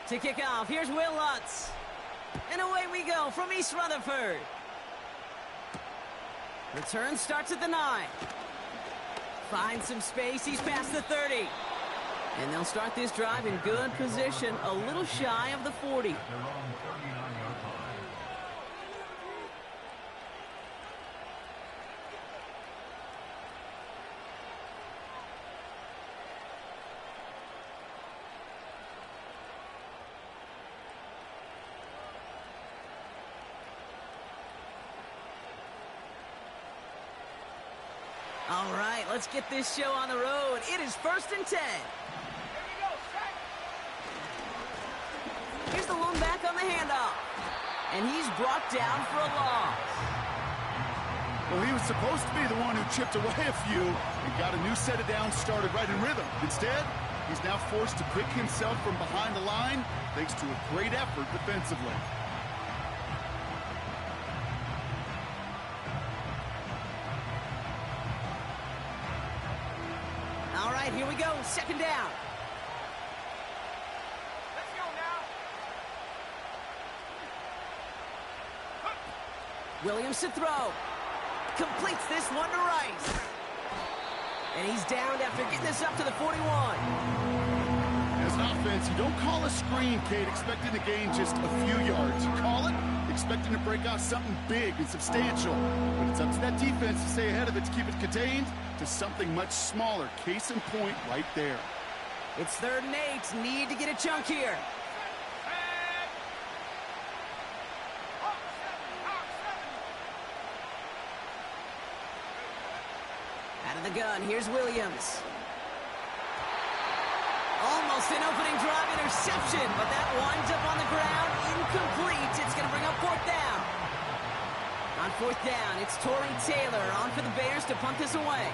To kick off, here's Will Lutz. And away we go from East Rutherford. Return starts at the 9. Finds some space, he's past the 30. And they'll start this drive in good position, a little shy of the 40. All right, let's get this show on the road. It is 1st and 10. Here's the lone back on the handoff. And he's brought down for a loss. Well, he was supposed to be the one who chipped away a few and got a new set of downs started right in rhythm. Instead, he's now forced to pick himself from behind the line thanks to a great effort defensively. All right, here we go. 2nd down. Let's go now. Williams to throw. Completes this one to Rice. And he's downed after getting this up to the 41. As an offense, you don't call a screen, Kate, expecting to gain just a few yards. You call it expecting to break out something big and substantial. But it's up to that defense to stay ahead of it to keep it contained to something much smaller. Case in point right there. It's 3rd and 8. Need to get a chunk here. Out of the gun, here's Williams. Almost an opening drive interception, but that winds up on the ground, incomplete. It's going to bring up 4th down. On 4th down, it's Torrey Taylor on for the Bears to punt this away.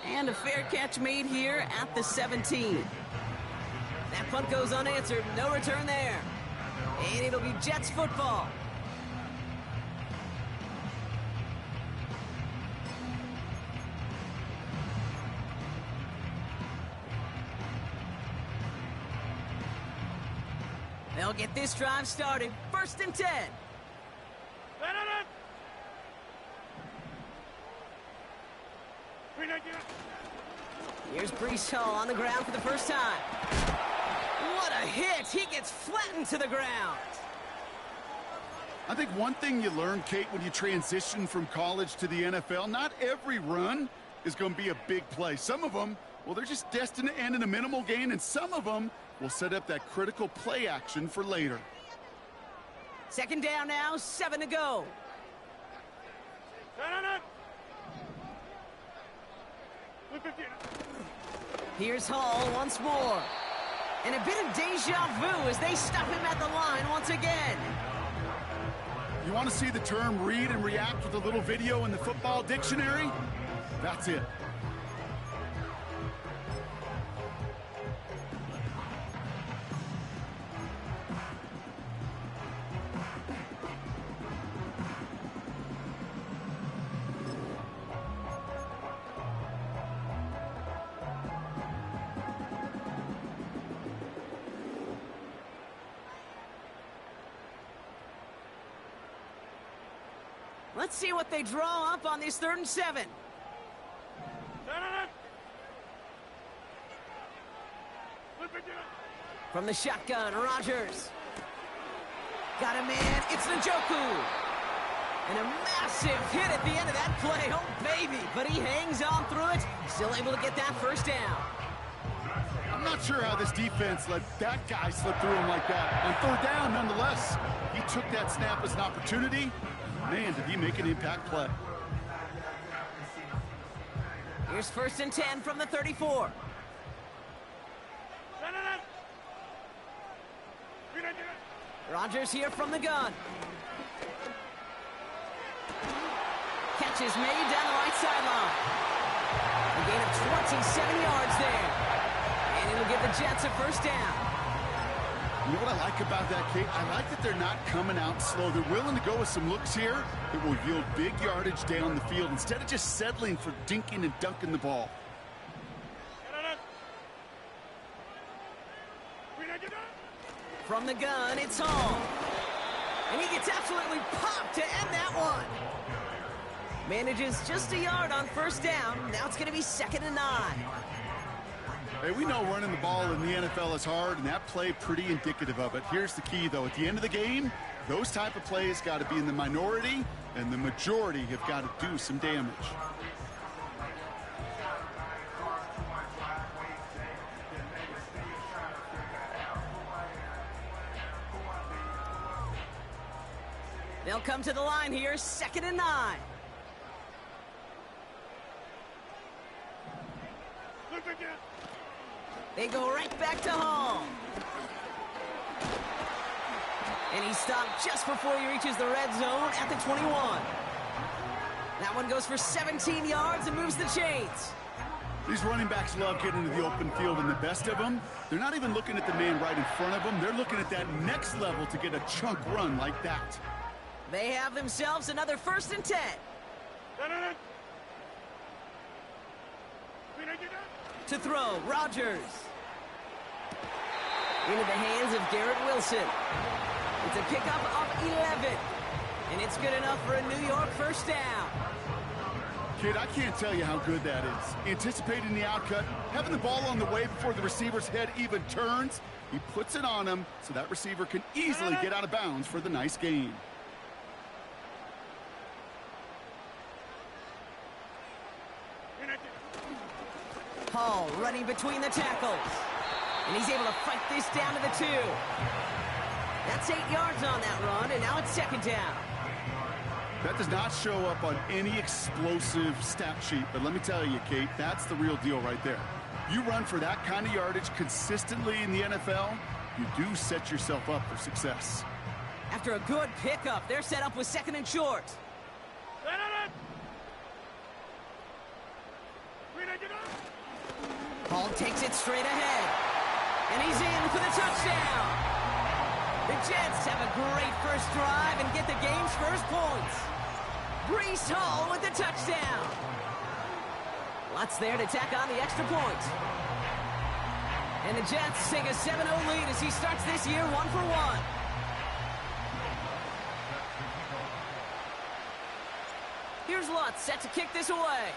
And a fair catch made here at the 17. That punt goes unanswered, no return there. And it'll be Jets football. They'll get this drive started. 1st and 10. Here's Breece Hall on the ground for the first time. What a hit! He gets flattened to the ground. I think one thing you learn, Kate, when you transition from college to the NFL, not every run is going to be a big play. Some of them, well, they're just destined to end in a minimal gain, and some of them will set up that critical play action for later. 2nd down now, 7 to go. Here's Hall once more. And a bit of deja vu as they stop him at the line once again. You want to see the term read and react with a little video in the football dictionary? That's it. Let's see what they draw up on this 3rd and 7. From the shotgun, Rodgers. Got a man, it's Njoku. And a massive hit at the end of that play, oh baby. But he hangs on through it, still able to get that 1st down. I'm not sure how this defense let that guy slip through him like that. On 3rd down, nonetheless, he took that snap as an opportunity. Man, did he make an impact play. Here's 1st and 10 from the 34. Rodgers here from the gun. Catch is made down the right sideline. A gain of 27 yards there. And it'll give the Jets a 1st down. You know what I like about that, Kate? I like that they're not coming out slow. They're willing to go with some looks here that will yield big yardage down the field instead of just settling for dinking and dunking the ball. From the gun, it's Hall. And he gets absolutely popped to end that one. Manages just a yard on first down. Now it's going to be 2nd and 9. Hey, we know running the ball in the NFL is hard, and that play pretty indicative of it. Here's the key, though. At the end of the game, those type of plays got to be in the minority, and the majority have got to do some damage. They'll come to the line here, 2nd and 9. They go right back to Hall. And he's stopped just before he reaches the red zone at the 21. That one goes for 17 yards and moves the chains. These running backs love getting into the open field, and the best of them, they're not even looking at the man right in front of them. They're looking at that next level to get a chunk run like that. They have themselves another 1st and 10. To throw, Rodgers. Into the hands of Garrett Wilson. It's a pickup of 11. And it's good enough for a New York 1st down. Kid, I can't tell you how good that is. Anticipating the outcut, having the ball on the way before the receiver's head even turns. He puts it on him so that receiver can easily get out of bounds for the nice gain. Hall running between the tackles. And he's able to fight this down to the 2. That's 8 yards on that run, and now it's 2nd down. That does not show up on any explosive stat sheet, but let me tell you, Kate, that's the real deal right there. You run for that kind of yardage consistently in the NFL, you do set yourself up for success. After a good pickup, they're set up with 2nd and short. Hall takes it straight ahead. And he's in for the touchdown. The Jets have a great first drive and get the game's first points. Breece Hall with the touchdown. Lots there to tack on the extra point. And the Jets take a 7-0 lead as he starts this year 1-for-1. Here's Lutz set to kick this away.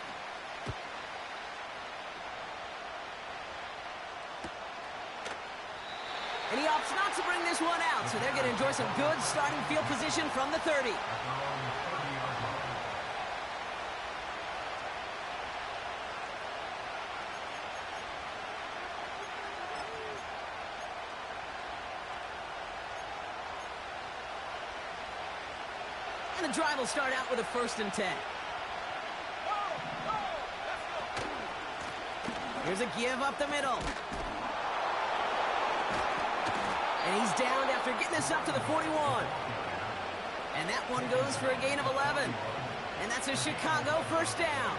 And he opts not to bring this one out, so they're going to enjoy some good starting field position from the 30. And the drive will start out with a 1st and 10. Here's a give up the middle. And he's down after getting this up to the 41. And that one goes for a gain of 11. And that's a Chicago 1st down.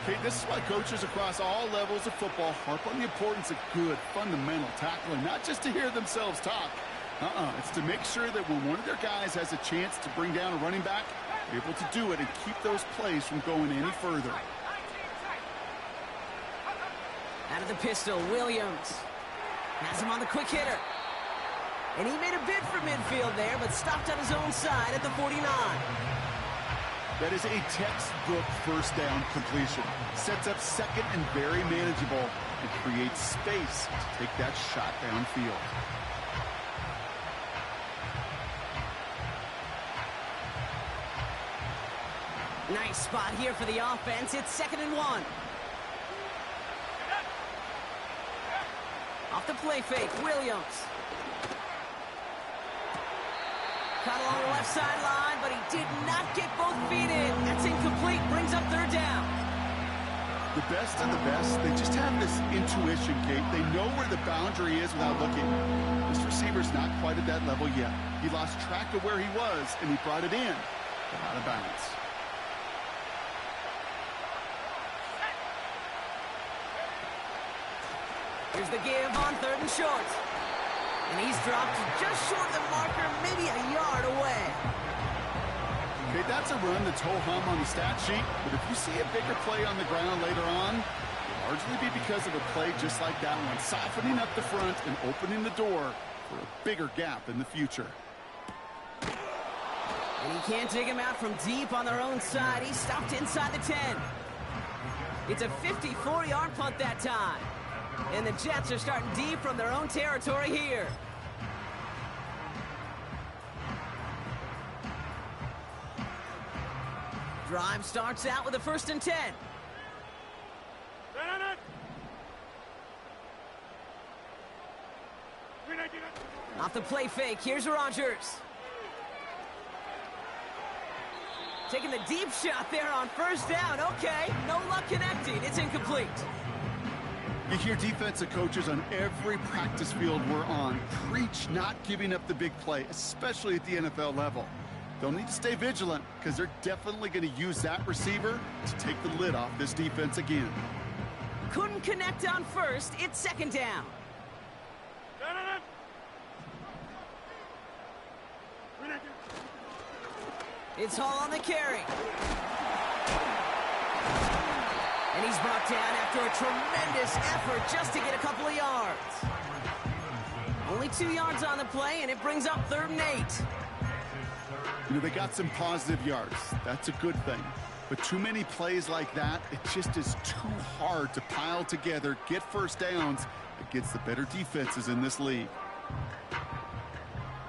Okay, this is why coaches across all levels of football harp on the importance of good, fundamental tackling, not just to hear themselves talk. It's to make sure that when one of their guys has a chance to bring down a running back, they're able to do it and keep those plays from going any further. Out of the pistol, Williams has him on the quick hitter. And he made a bid for midfield there, but stopped on his own side at the 49. That is a textbook 1st down completion. Sets up 2nd and very manageable and creates space to take that shot downfield. Nice spot here for the offense. It's 2nd and 1. Off the play fake, Williams. Caught along the left sideline, but he did not get both feet in. That's incomplete, brings up 3rd down. The best of the best, they just have this intuition, Kate. They know where the boundary is without looking. This receiver's not quite at that level yet. He lost track of where he was, and he brought it in, but out of bounds. Here's the give on 3rd and short. And he's dropped just short of the marker, maybe a yard away. Okay, that's a run that's ho-hum on the stat sheet, but if you see a bigger play on the ground later on, it'll largely be because of a play just like that one, softening up the front and opening the door for a bigger gap in the future. And he can't dig him out from deep on their own side. He stopped inside the 10. It's a 54-yard punt that time. And the Jets are starting deep from their own territory here. Drive starts out with a 1st and 10. Off the play fake, here's Rodgers. Taking the deep shot there on 1st down. Okay, no luck connecting. It's incomplete. You hear defensive coaches on every practice field we're on preach not giving up the big play, especially at the NFL level. They'll need to stay vigilant because they're definitely going to use that receiver to take the lid off this defense again. Couldn't connect on 1st. It's 2nd down. It's Hall on the carry. And he's brought down after a tremendous effort just to get a couple of yards. Only 2 yards on the play, and it brings up 3rd and 8. You know, they got some positive yards. That's a good thing. But too many plays like that, it just is too hard to pile together, get 1st downs against the better defenses in this league.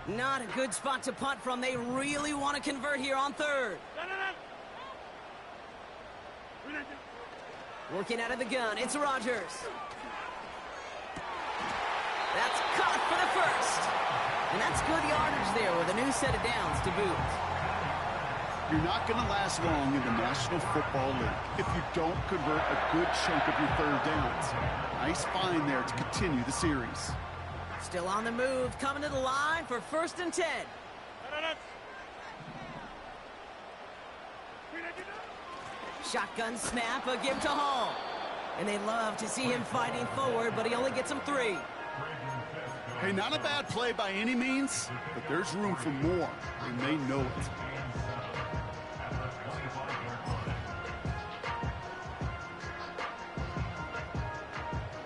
Not a good spot to punt from. They really want to convert here on 3rd. Working out of the gun, it's Rodgers. That's caught for the 1st. And that's good yardage there with a new set of downs to boot. You're not going to last long in the National Football League if you don't convert a good chunk of your 3rd downs. Nice find there to continue the series. Still on the move, coming to the line for 1st and 10. Shotgun snap, a give to Hall. And they love to see him fighting forward, but he only gets him 3. Hey, not a bad play by any means, but there's room for more, and they know it.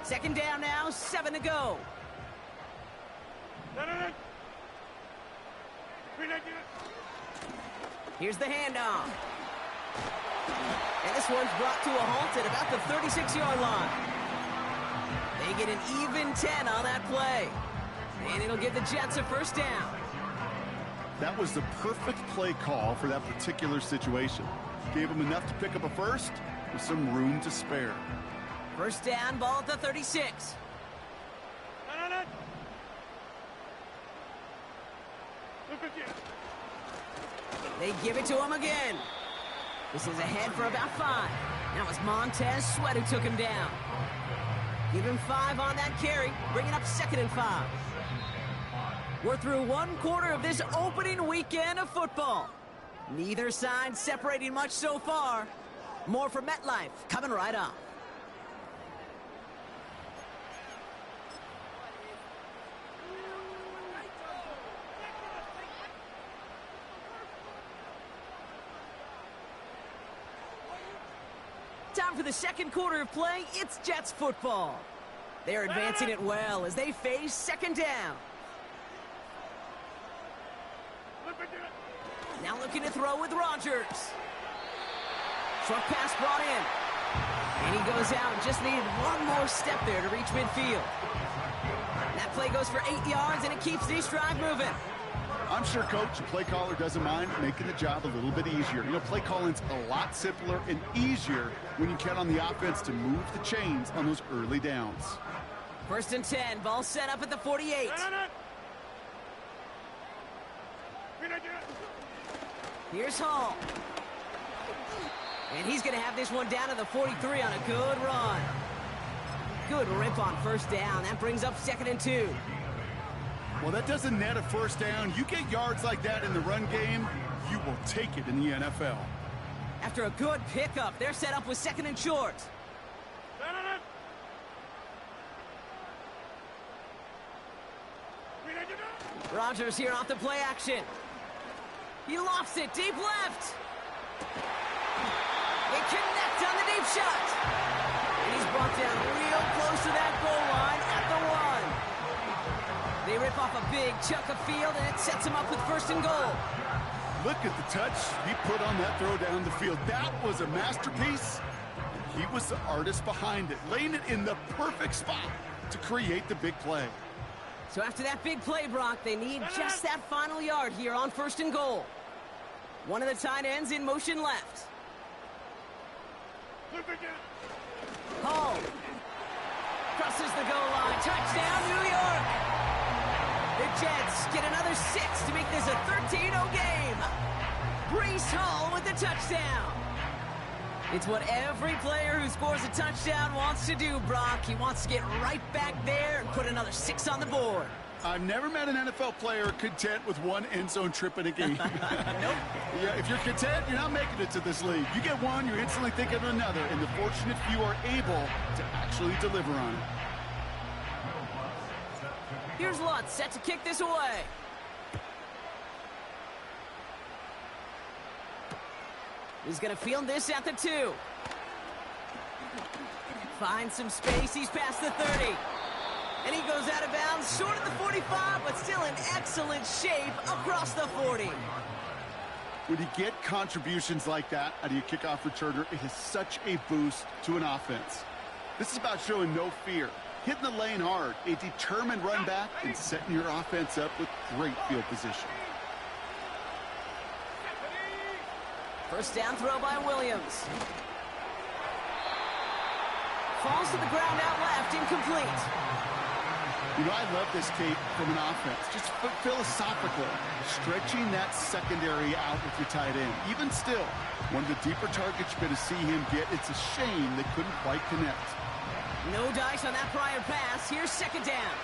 Second down now, 7 to go. Here's the handoff. And this one's brought to a halt at about the 36-yard line. They get an even 10 on that play. And it'll give the Jets a 1st down. That was the perfect play call for that particular situation. Gave them enough to pick up a 1st with some room to spare. 1st down, ball at the 36. They give it to him again. This is ahead for about 5. Now it's Montez Sweat who took him down. Give him 5 on that carry, bringing up 2nd and 5. We're through 1 quarter of this opening weekend of football. Neither side separating much so far. More from MetLife coming right up. Time for the 2nd quarter of play. It's Jets football. They're advancing it well as they face 2nd down. Now looking to throw with Rodgers. Short pass brought in. And he goes out and just needed 1 more step there to reach midfield. That play goes for 8 yards and it keeps this drive moving. I'm sure coach and play caller doesn't mind making the job a little bit easier. You know, play calling's a lot simpler and easier when you count on the offense to move the chains on those early downs. 1st and 10, ball set up at the 48. Here's Hall. And he's going to have this one down to the 43 on a good run. Good rip on 1st down. That brings up 2nd and 2. Well, that doesn't net a 1st down. You get yards like that in the run game, you will take it in the NFL. After a good pickup, they're set up with 2nd and short. Rodgers here off the play action. He lofts it deep left. They connect on the deep shot. And he's brought down real close to that goal line at the 1. They rip off a big chunk of field, and it sets him up with 1st and goal. Look at the touch he put on that throw down the field. That was a masterpiece. He was the artist behind it, laying it in the perfect spot to create the big play. So after that big play, Brock, they need just that final yard here on 1st and goal. One of the tight ends in motion left. Hall crosses the goal line. Touchdown, New York! The Jets get another 6 to make this a 13-0 game. Brees Hall with the touchdown. It's what every player who scores a touchdown wants to do, Brock. He wants to get right back there and put another 6 on the board. I've never met an NFL player content with one end zone trip in a game. Nope. Yeah, if you're content, you're not making it to this league. You get one, you're instantly thinking of another, and the fortunate few are able to actually deliver on it. Here's Lutz set to kick this away. He's going to field this at the 2. Finds some space. He's past the 30. And he goes out of bounds, short of the 45, but still in excellent shape across the 40. When you get contributions like that out of your kickoff returner, it is such a boost to an offense. This is about showing no fear, hitting the lane hard, a determined run back, and setting your offense up with great field position. 1st down throw by Williams. Falls to the ground out left, incomplete. You know, I love this, Kate, from an offense. Just philosophical, stretching that secondary out with your tight end. Even still, one of the deeper targets you're going to see him get. It's a shame they couldn't quite connect. No dice on that prior pass. Here's 2nd down.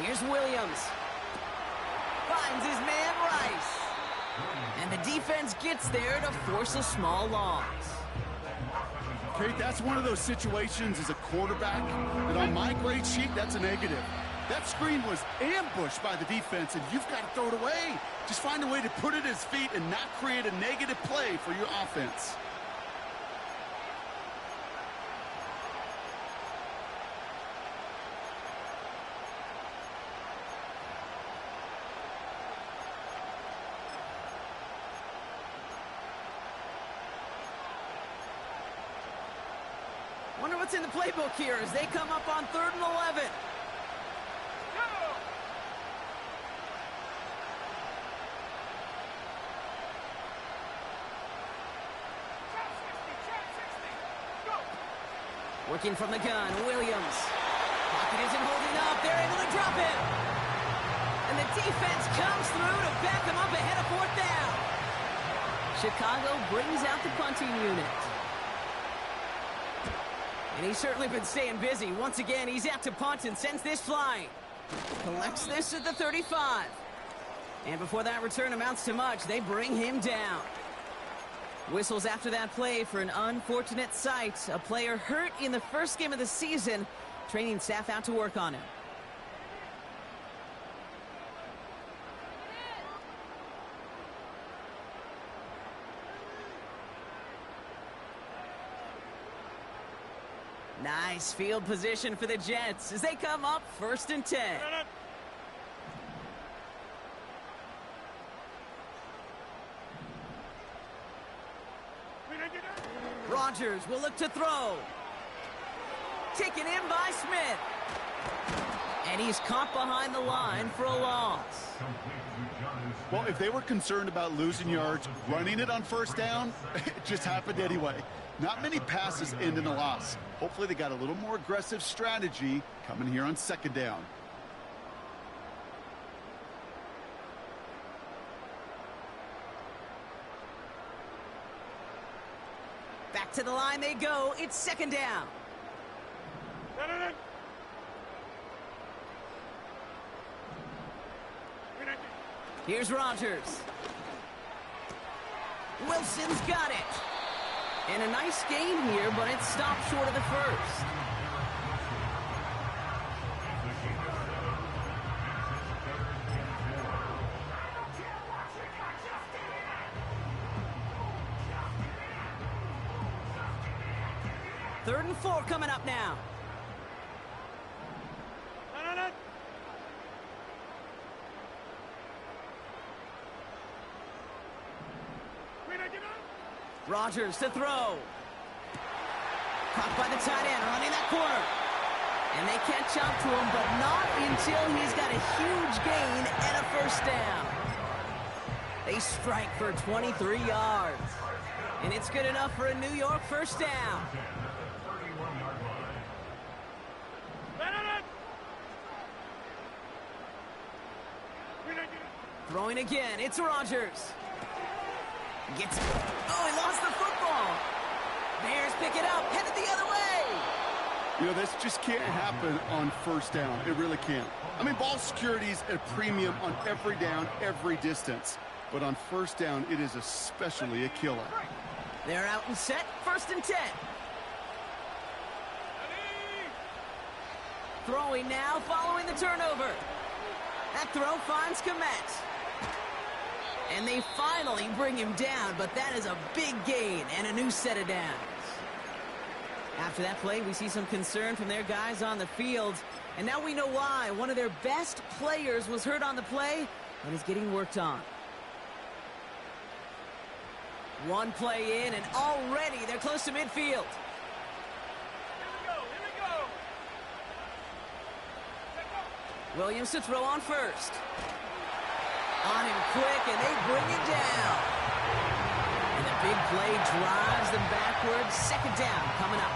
Here's Williams. Finds his man Rice. And the defense gets there to force a small loss. Kate, that's one of those situations as a quarterback that on my grade sheet, that's a negative. That screen was ambushed by the defense, and you've got to throw it away. Just find a way to put it at his feet and not create a negative play for your offense. Wonder what's in the playbook here as they come up on 3rd and 11. Working from the gun, Williams. Pocket isn't holding up. They're able to drop him. And the defense comes through to back them up ahead of 4th down. Chicago brings out the punting unit. And he's certainly been staying busy. Once again, he's out to punt and sends this flying. Collects this at the 35. And before that return amounts to much, they bring him down. Whistles after that play for an unfortunate sight. A player hurt in the 1st game of the season. Training staff out to work on him. Nice field position for the Jets as they come up 1st and 10. Rodgers will look to throw. Taken in by Smith. And he's caught behind the line for a loss. Well, if they were concerned about losing yards, running it on 1st down, it just happened anyway. Not many passes end in a loss. Hopefully they got a little more aggressive strategy coming here on 2nd down. Back to the line they go. It's 2nd down. Here's Rodgers. Wilson's got it. And a nice gain here, but it stopped short of the 1st. Third and 4 coming up now. Rodgers to throw. Caught by the tight end, running that corner. And they catch up to him, but not until he's got a huge gain and a first down. They strike for 23 yards. And it's good enough for a New York first down. Throwing again, it's Rodgers. He lost the football. Bears pick it up, headed the other way. You know, this just can't happen on first down. It really can't. I mean, ball security is at a premium on every down, every distance. But on first down, it is especially a killer. They're out and set, 1st and 10. Throwing now, following the turnover. That throw finds Komet. And they finally bring him down, but that is a big gain and a new set of downs. After that play, we see some concern from their guys on the field. And now we know why. One of their best players was hurt on the play and is getting worked on. One play in, and already they're close to midfield. Here we go. Williams to throw on first. On him quick, and they bring it down. And the big play drives them backwards. 2nd down coming up.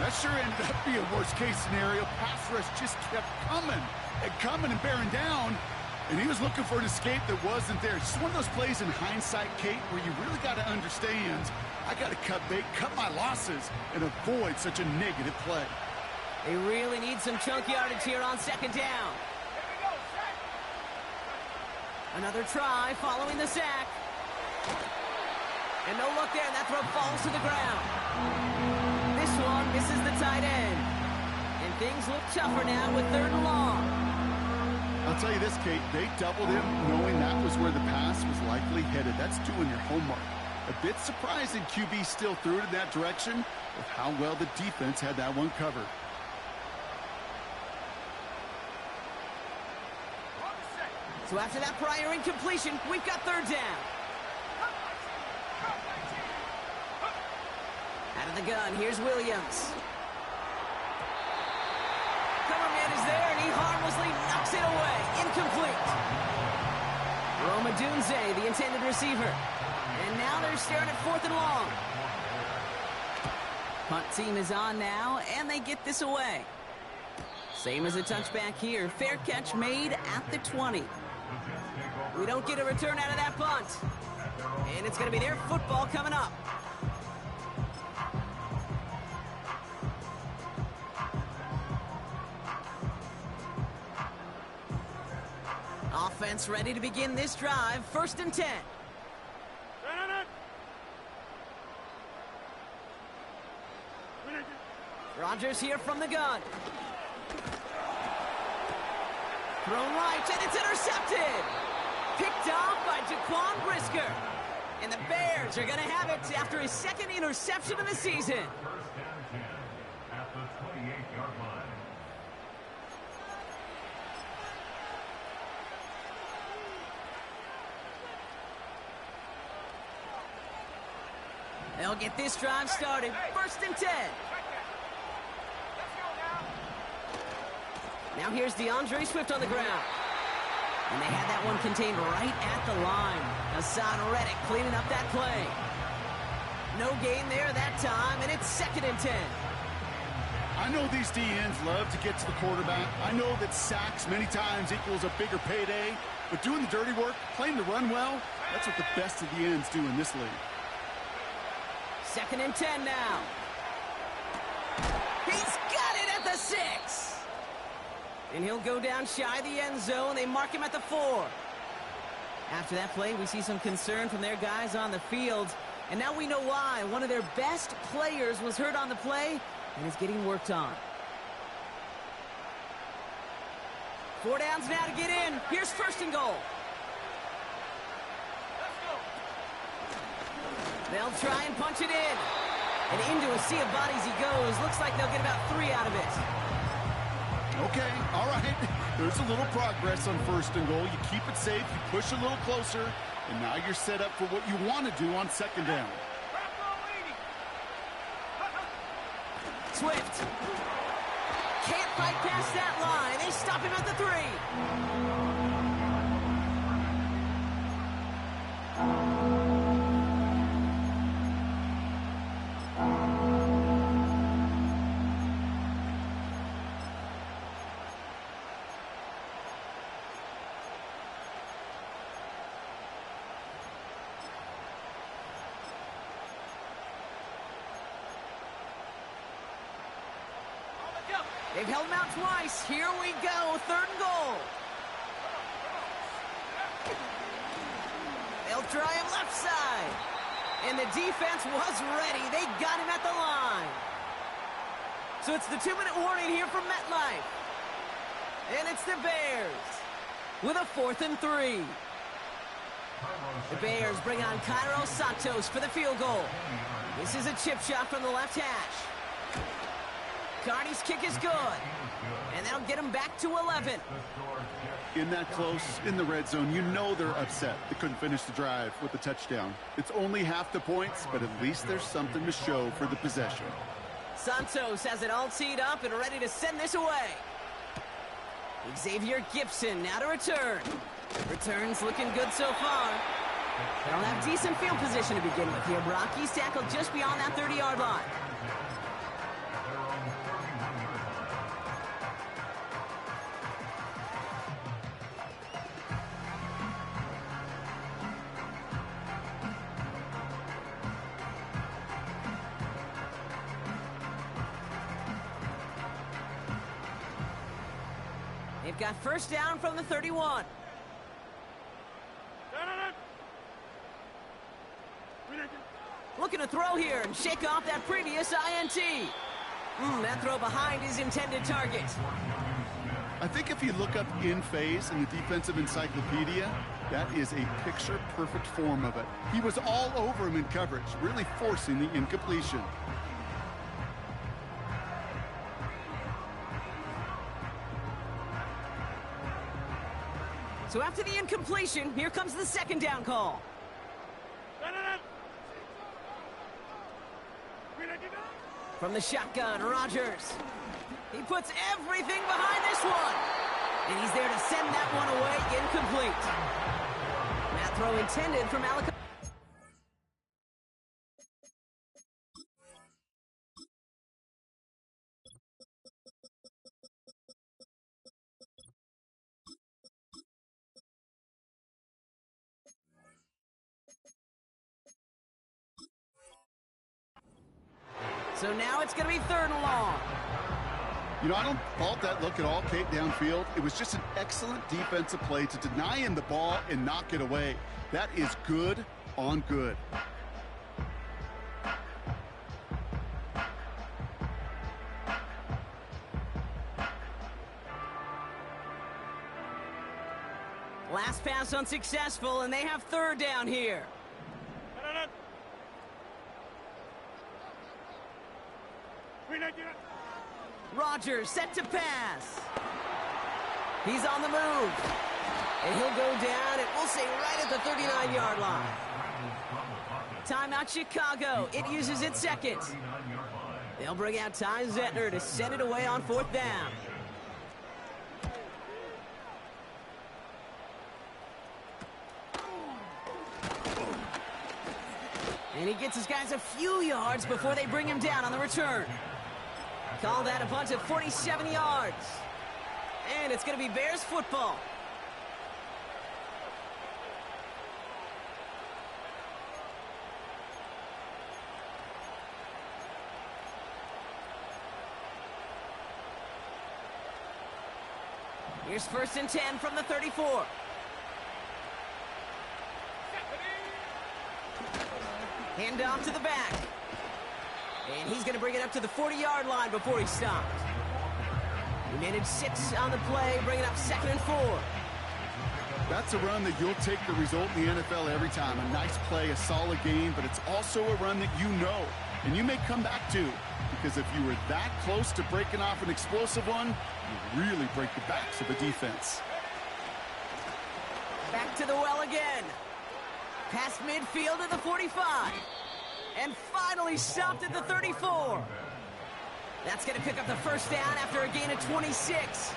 That sure ended up being a worst-case scenario. Pass rush just kept coming and bearing down. And he was looking for an escape that wasn't there. It's just one of those plays in hindsight, Kate, where you really got to understand, I got to cut bait, cut my losses, and avoid such a negative play. They really need some chunk yardage here on 2nd down. Another try following the sack. And no look there, and that throw falls to the ground. This one misses the tight end. And things look tougher now with 3rd and long. I'll tell you this, Kate, they doubled him knowing that was where the pass was likely headed. That's doing your homework. A bit surprising QB still threw it in that direction with how well the defense had that one covered. So after that prior incompletion, we've got 3rd down. Out of the gun, here's Williams. Cover man is there, and he harmlessly knocks it away. Incomplete. Roma Dunze, the intended receiver. And now they're staring at 4th and long. Punt team is on now, and they get this away. Same as a touchback here. Fair catch made at the 20. We don't get a return out of that punt. And it's going to be their football coming up. Offense ready to begin this drive. 1st and 10. Rodgers here from the gun. Thrown right, and it's intercepted. Picked off by Jaquan Brisker. And the Bears are going to have it after his 2nd interception of the season. At the 28-yard line. They'll get this drive started. 1st and 10. Now here's DeAndre Swift on the ground. And they had that one contained right at the line. Hassan Reddick cleaning up that play. No gain there that time, and it's 2nd and 10. I know these DNs love to get to the quarterback. I know that sacks many times equals a bigger payday. But doing the dirty work, playing the run well, that's what the best of the ends do in this league. 2nd and 10 now. He's got it at the 6. And he'll go down shy of the end zone. They mark him at the 4. After that play, we see some concern from their guys on the field. And now we know why. One of their best players was hurt on the play and is getting worked on. 4 downs now to get in. Here's 1st and goal. They'll try and punch it in. And into a sea of bodies he goes. Looks like they'll get about 3 out of it. Okay, all right. There's a little progress on 1st and goal. You keep it safe, you push a little closer, and now you're set up for what you want to do on 2nd down. Swift. Can't fight past that line. They stop him at the 3. They've held him out twice. Here we go, 3rd and goal. They'll try him left side. And the defense was ready. They got him at the line. So it's the 2-minute warning here from MetLife. And it's the Bears with a 4th and 3. The Bears bring on Cairo Santos for the field goal. This is a chip shot from the left hash. Carney's kick is good, and that'll get him back to 11. In that close, in the red zone, you know they're upset. They couldn't finish the drive with the touchdown. It's only half the points, but at least there's something to show for the possession. Santos has it all teed up and ready to send this away. Xavier Gibson now to return. Returns looking good so far. They'll have decent field position to begin with here. Brock, he's tackled just beyond that 30-yard line. They've got 1st down from the 31. Looking to throw here and shake off that previous INT. That throw behind his intended target. I think if you look up in phase in the defensive encyclopedia, that is a picture-perfect form of it. He was all over him in coverage, really forcing the incompletion. So after the incompletion, here comes the 2nd down call. From the shotgun, Rodgers. He puts everything behind this one. And he's there to send that one away, incomplete. That throw intended from Alec. So now it's going to be 3rd and long. You know, I don't fault that look at all, Kate, downfield. It was just an excellent defensive play to deny him the ball and knock it away. That is good on good. Last pass unsuccessful, and they have 3rd down here. Rodgers set to pass. He's on the move. And he'll go down, and we'll say right at the 39-yard line. Timeout Chicago. It uses its 2nd. They'll bring out Ty Zettner to send it away on 4th down. And he gets his guys a few yards before they bring him down on the return. Call that a punt of 47 yards. And it's going to be Bears football. Here's 1st and 10 from the 34. Hand off to the back. And he's going to bring it up to the 40-yard line before he stopped. He managed 6 on the play, bringing up 2nd and 4. That's a run that you'll take the result in the NFL every time. A nice play, a solid game, but it's also a run that you know, and you may come back to, because if you were that close to breaking off an explosive one, you really break the backs of a defense. Back to the well again. Past midfield at the 45. And finally stopped at the 34. That's going to pick up the first down after a gain of 26.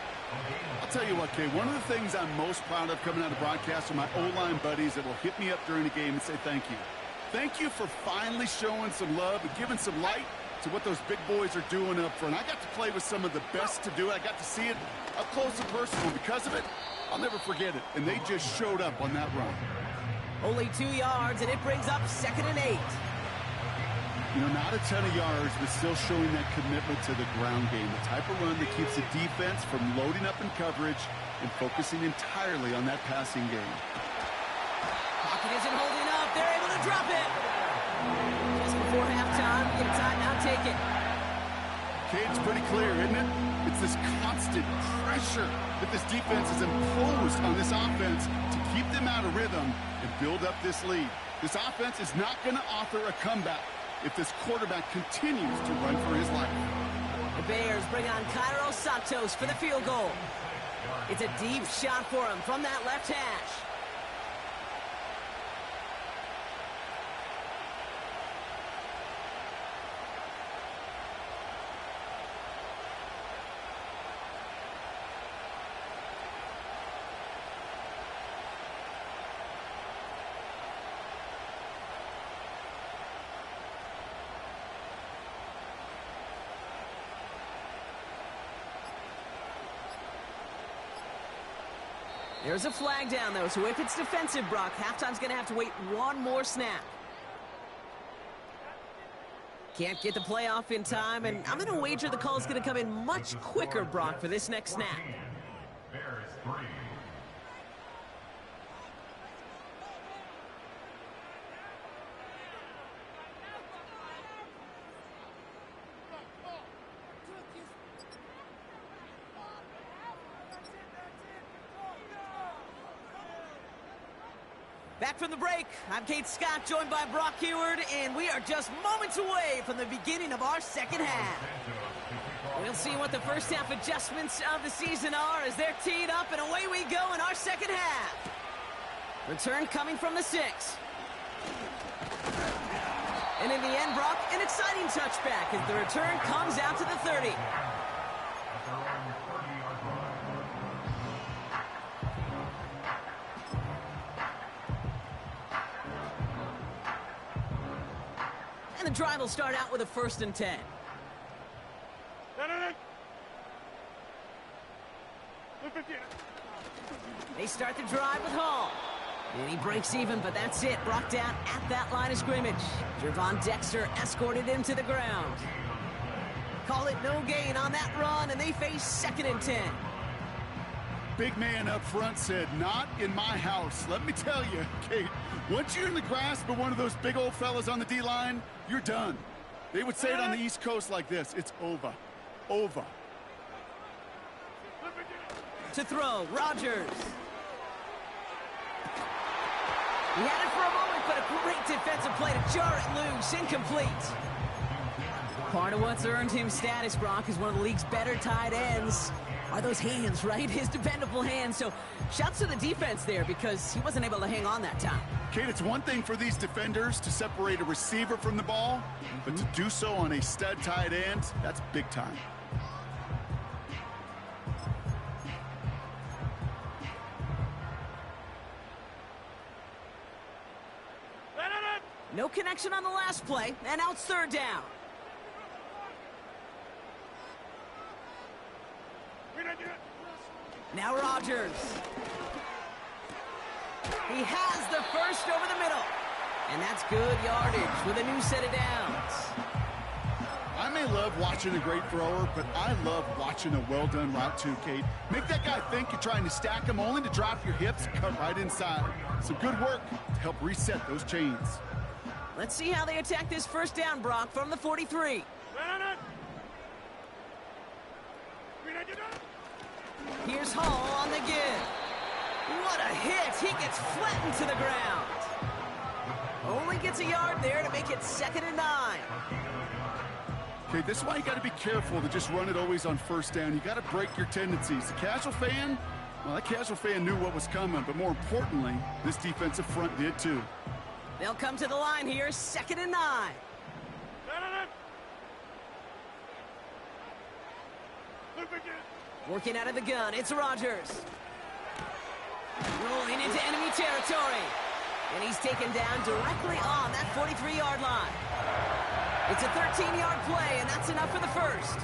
I'll tell you what, Kay, one of the things I'm most proud of coming out of broadcast are my O-line buddies that will hit me up during the game and say thank you. Thank you for finally showing some love and giving some light to what those big boys are doing up front. I got to play with some of the best to do it. I got to see it up close and personal. Because of it, I'll never forget it. And they just showed up on that run. Only 2 yards, and it brings up 2nd and 8. You know, not a ton of yards, but still showing that commitment to the ground game. The type of run that keeps the defense from loading up in coverage and focusing entirely on that passing game. Pocket isn't holding up. They're able to drop it. Just before halftime, we get a timeout taken. Okay, it's pretty clear, isn't it? It's this constant pressure that this defense has imposed on this offense to keep them out of rhythm and build up this lead. This offense is not going to author a comeback if this quarterback continues to run for his life. The Bears bring on Cairo Santos for the field goal. It's a deep shot for him from that left hash. There's a flag down, though, so if it's defensive, Brock, halftime's going to have to wait one more snap. Can't get the playoff in time, and I'm going to wager the call is going to come in much quicker, Brock, for this next snap. Bears 3. Back from the break, I'm Kate Scott, joined by Brock Heward, and we are just moments away from the beginning of our second half. We'll see what the first half adjustments of the season are as they're teed up, and away we go in our second half. Return coming from the 6. And in the end, Brock, an exciting touchback as the return comes out to the 30. And the drive will start out with a 1st and 10. They start the drive with Hall. And he breaks even, but that's it. Brought down at that line of scrimmage. Jervon Dexter escorted him to the ground. Call it no gain on that run, and they face 2nd and 10. Big man up front said, not in my house. Let me tell you, Kate, once you're in the grasp of one of those big old fellas on the D-line, you're done. They would say it on the East Coast like this. It's over. Over. To throw, Rodgers. He had it for a moment, but a great defensive play to jar it loose. Incomplete. Part of what's earned him status, Brock, is one of the league's better tight ends. Are those hands, right? His dependable hands. So shouts to the defense there because he wasn't able to hang on that time. Kate, it's one thing for these defenders to separate a receiver from the ball, but to do so on a stud tight end, that's big time. No connection on the last play, and now it's 3rd down. Now Rodgers. He has the first over the middle. And that's good yardage with a new set of downs. I may love watching a great thrower, but I love watching a well-done route too, Kate. Make that guy think you're trying to stack him only to drop your hips, cut right inside. Some good work to help reset those chains. Let's see how they attack this 1st down, Brock, from the 43. Here's Hall on the give. What a hit. He gets flattened to the ground. Only gets a yard there to make it 2nd and 9. Okay, this is why you got to be careful to just run it always on first down. You got to break your tendencies. The casual fan, well, that casual fan knew what was coming, but more importantly, this defensive front did too. They'll come to the line here, 2nd and 9. Working out of the gun, it's Rodgers. Rolling into enemy territory. And he's taken down directly on that 43-yard line. It's a 13-yard play, and that's enough for the first.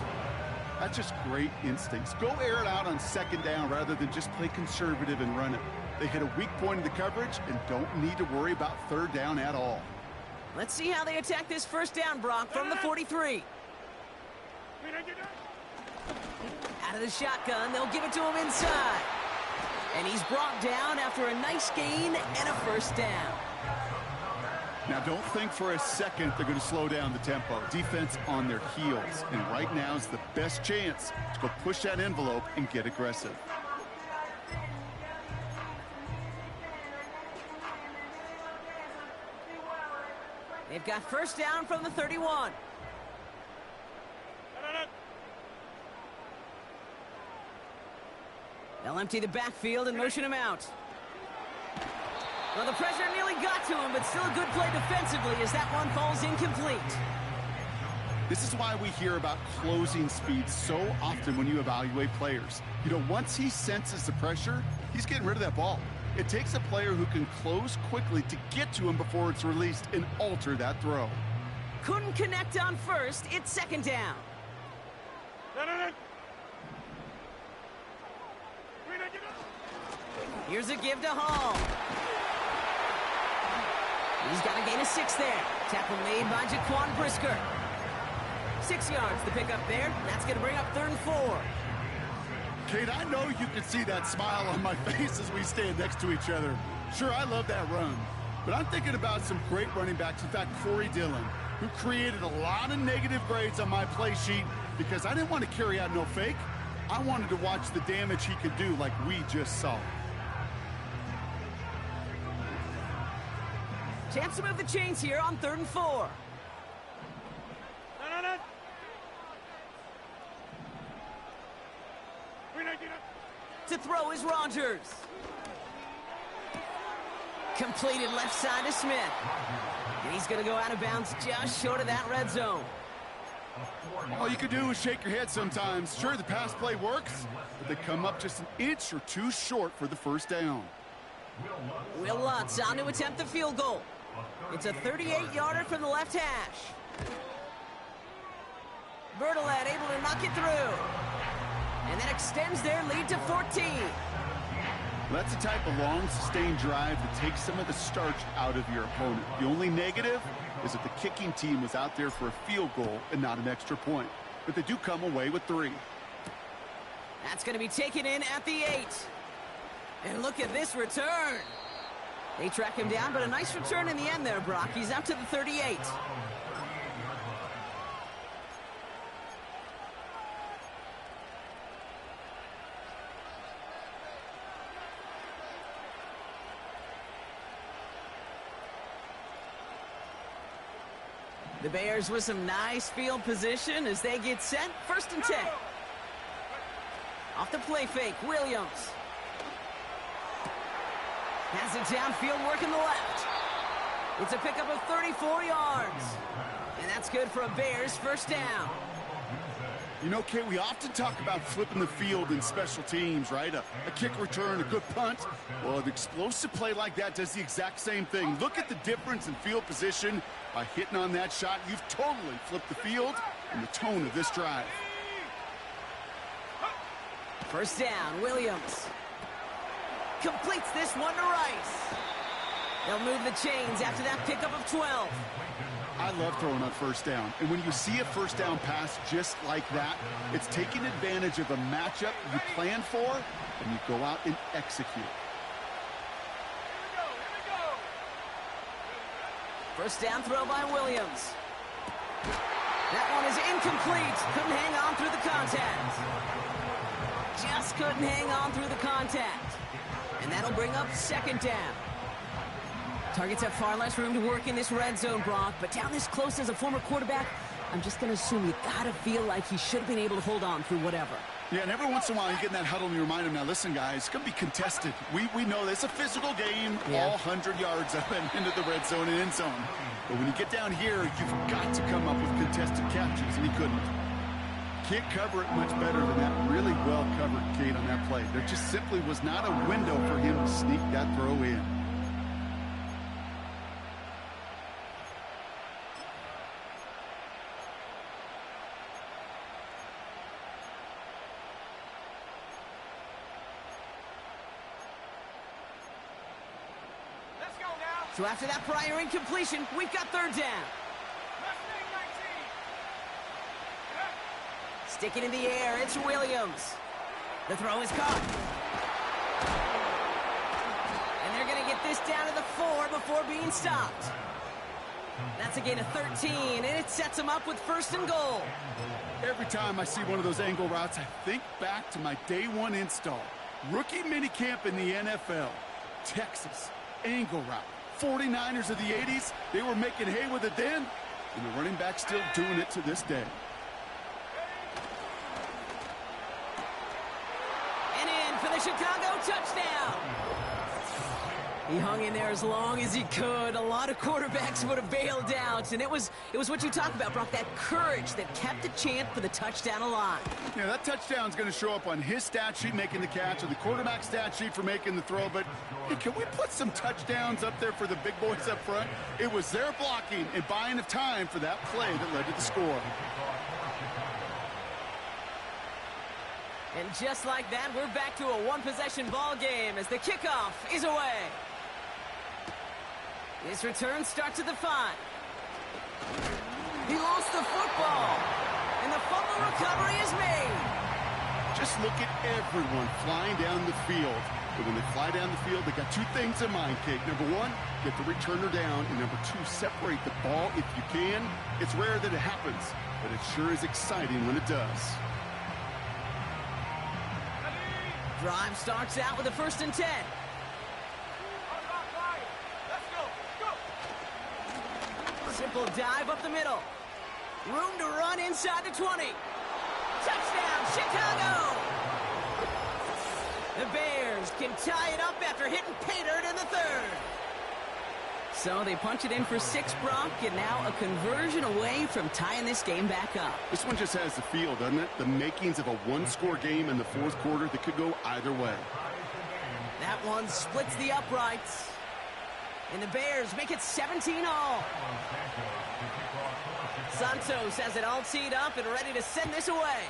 That's just great instincts. Go air it out on 2nd down rather than just play conservative and run it. They hit a weak point in the coverage and don't need to worry about 3rd down at all. Let's see how they attack this 1st down, Brock, from the 43. Out of the shotgun, they'll give it to him inside. And he's brought down after a nice gain and a 1st down. Now, don't think for a second they're going to slow down the tempo. Defense on their heels. And right now is the best chance to go push that envelope and get aggressive. They've got 1st down from the 31. They'll empty the backfield and motion him out. Well, the pressure nearly got to him, but still a good play defensively as that one falls incomplete. This is why we hear about closing speed so often when you evaluate players. You know, once he senses the pressure, he's getting rid of that ball. It takes a player who can close quickly to get to him before it's released and alter that throw. Couldn't connect on 1st. It's 2nd down. Here's a give to Hall. He's got a gain of 6 there. Tackle made by Jaquan Brisker. 6 yards to pick up there. That's going to bring up 3rd and 4. Kate, I know you can see that smile on my face as we stand next to each other. Sure, I love that run. But I'm thinking about some great running backs. In fact, Corey Dillon, who created a lot of negative grades on my play sheet because I didn't want to carry out no fake. I wanted to watch the damage he could do like we just saw. Chance to move the chains here on 3rd and 4. To throw is Rodgers. Completed left side to Smith. And he's going to go out of bounds just short of that red zone. All you can do is shake your head sometimes. Sure, the pass play works, but they come up just an inch or two short for the 1st down. Will Lutz on to attempt the field goal. It's a 38-yarder from the left hash. Bertolet able to knock it through. And that extends their lead to 14. That's the type of long, sustained drive that takes some of the starch out of your opponent. The only negative is that the kicking team was out there for a field goal and not an extra point. But they do come away with 3. That's going to be taken in at the 8. And look at this return. They track him down, but a nice return in the end there, Brock. He's out to the 38. The Bears with some nice field position as they get set. 1st and 10. Off the play fake, Williams. Has it downfield, working the left. It's a pickup of 34 yards. And that's good for a Bears 1st down. You know, Kate, we often talk about flipping the field in special teams, right? A kick return, a good punt. Well, an explosive play like that does the exact same thing. Look at the difference in field position. By hitting on that shot, you've totally flipped the field and the tone of this drive. 1st down, Williams. Completes this one to Rice. They'll move the chains after that pickup of 12. I love throwing on 1st down. And when you see a 1st down pass just like that, it's taking advantage of a matchup you plan for, and you go out and execute. 1st down throw by Williams. That one is incomplete. Couldn't hang on through the contact. Just couldn't hang on through the contact. And that'll bring up 2nd down. Targets have far less room to work in this red zone, Brock, but down this close as a former quarterback, I'm just going to assume you got to feel like he should have been able to hold on through whatever. Yeah, and every once in a while you get in that huddle and you remind him, now listen, guys, it's going to be contested. We know this. It's a physical game, all 100 yards up and into the red zone and end zone. But when you get down here, you've got to come up with contested catches, and he couldn't. Can't cover it much better than that. Really well covered, Kate, on that play. There just simply was not a window for him to sneak that throw in. So after that prior incompletion, we've got third down. Stick it in the air, it's Williams. The throw is caught. And they're going to get this down to the 4 before being stopped. That's a gain of 13, and it sets them up with first and goal. Every time I see one of those angle routes, I think back to my day one install. Rookie minicamp in the NFL. Texas, angle route. 49ers of the 80s, they were making hay with it then, and the running back still doing it to this day. And in for the Chicago touchdown. He hung in there as long as he could. A lot of quarterbacks would have bailed out, and it was what you talk about, Brock, that courage that kept the chant for the touchdown alive. Yeah, that touchdown's going to show up on his stat sheet making the catch, or the quarterback stat sheet for making the throw, but hey, can we put some touchdowns up there for the big boys up front? It was their blocking and buying of time for that play that led to the score. And just like that, we're back to a one-possession ball game as the kickoff is away. His return starts at the 5. He lost the football, and the fumble recovery is made. Just look at everyone flying down the field. But when they fly down the field, they got two things in mind, Kate. Number one, get the returner down, and number two, separate the ball if you can. It's rare that it happens, but it sure is exciting when it does. Drive starts out with a 1st and 10. Simple dive up the middle. Room to run inside the 20. Touchdown, Chicago! The Bears can tie it up after hitting pay dirt in the 3rd. So they punch it in for 6, Brock, and now a conversion away from tying this game back up. This one just has the feel, doesn't it? The makings of a one-score game in the 4th quarter that could go either way. That one splits the uprights. And the Bears make it 17-all. Santos has it all teed up and ready to send this away.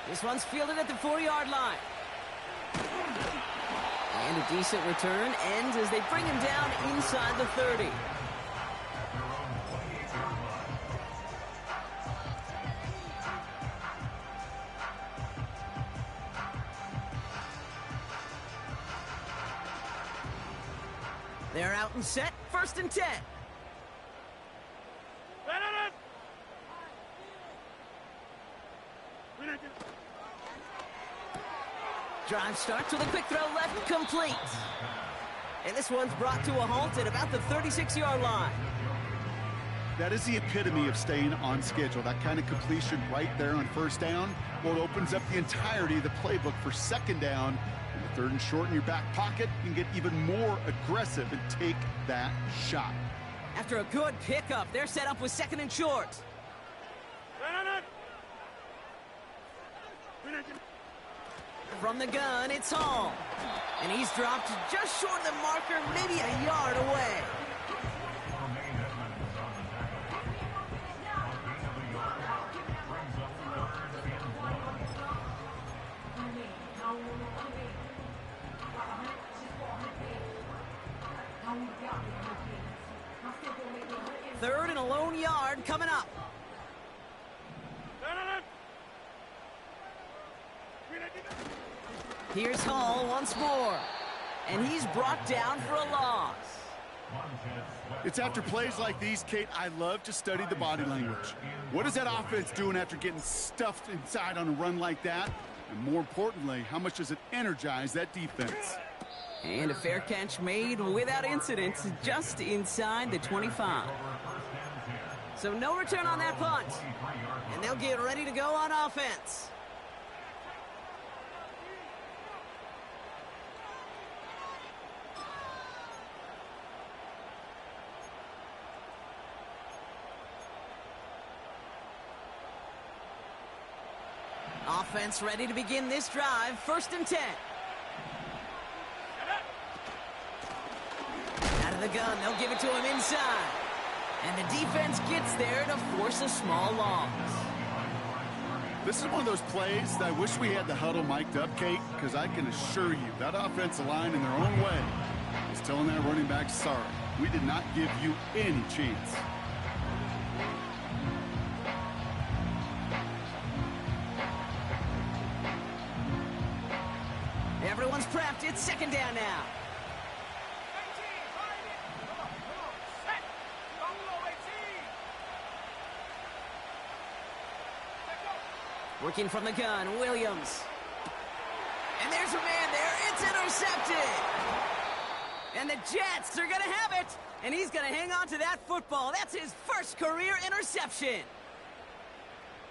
This one's fielded at the 4-yard line. And a decent return ends as they bring him down inside the 30. They're out and set, 1st and 10. Drive starts with a quick throw left, complete. And this one's brought to a halt at about the 36-yard line. That is the epitome of staying on schedule. That kind of completion right there on 1st down. Well, it opens up the entirety of the playbook for 2nd down. And the 3rd and short in your back pocket, you can get even more aggressive and take that shot. After a good pickup, they're set up with 2nd and short. From the gun, it's Hall. And he's dropped just short of the marker, maybe a yard away. Third and a lone yard coming up. Here's Hall once more. And he's brought down for a loss. It's after plays like these, Kate, I love to study the body language. What is that offense doing after getting stuffed inside on a run like that? And more importantly, how much does it energize that defense? And a fair catch made without incident, just inside the 25. So no return on that punt. And they'll get ready to go on offense. Offense ready to begin this drive. 1st and 10. Out of the gun, they'll give it to him inside. And the defense gets there to force a small loss. This is one of those plays that I wish we had the huddle mic'd up, Kate, because I can assure you that offensive line in their own way is telling that running back, sorry, we did not give you any chance. Everyone's prepped. It's 2nd down now. Working from the gun, Williams. And there's a man there. It's intercepted. And the Jets are going to have it. And he's going to hang on to that football. That's his first career interception.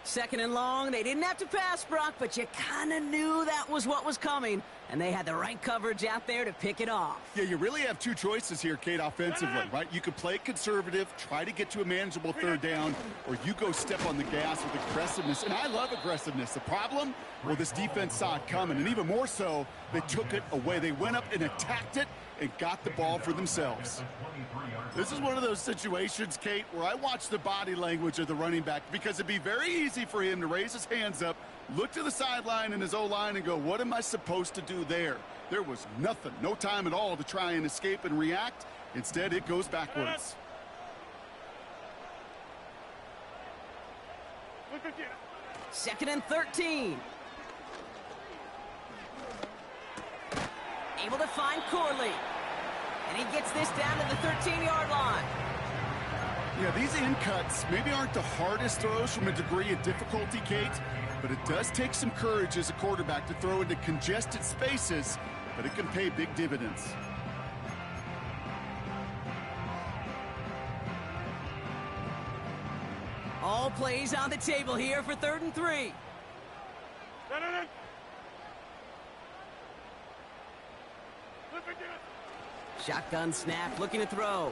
2nd and long. They didn't have to pass, Brock, but you kind of knew that was what was coming. And they had the right coverage out there to pick it off. Yeah, you really have two choices here, Kate, offensively, right? You could play conservative, try to get to a manageable 3rd down, or you go step on the gas with aggressiveness. And I love aggressiveness. The problem, well, this defense saw it coming, and even more so, they took it away. They went up and attacked it and got the ball for themselves. This is one of those situations, Kate, where I watch the body language of the running back, because it'd be very easy for him to raise his hands up, look to the sideline in his O-line and go, what am I supposed to do there? There was nothing, no time at all to try and escape and react. Instead, it goes backwards. 2nd and 13. Able to find Corley. And he gets this down to the 13-yard line. Yeah, these in cuts maybe aren't the hardest throws from a degree of difficulty, Kate, but it does take some courage as a quarterback to throw into congested spaces, but it can pay big dividends. All plays on the table here for 3rd and 3. Shotgun snap, looking to throw.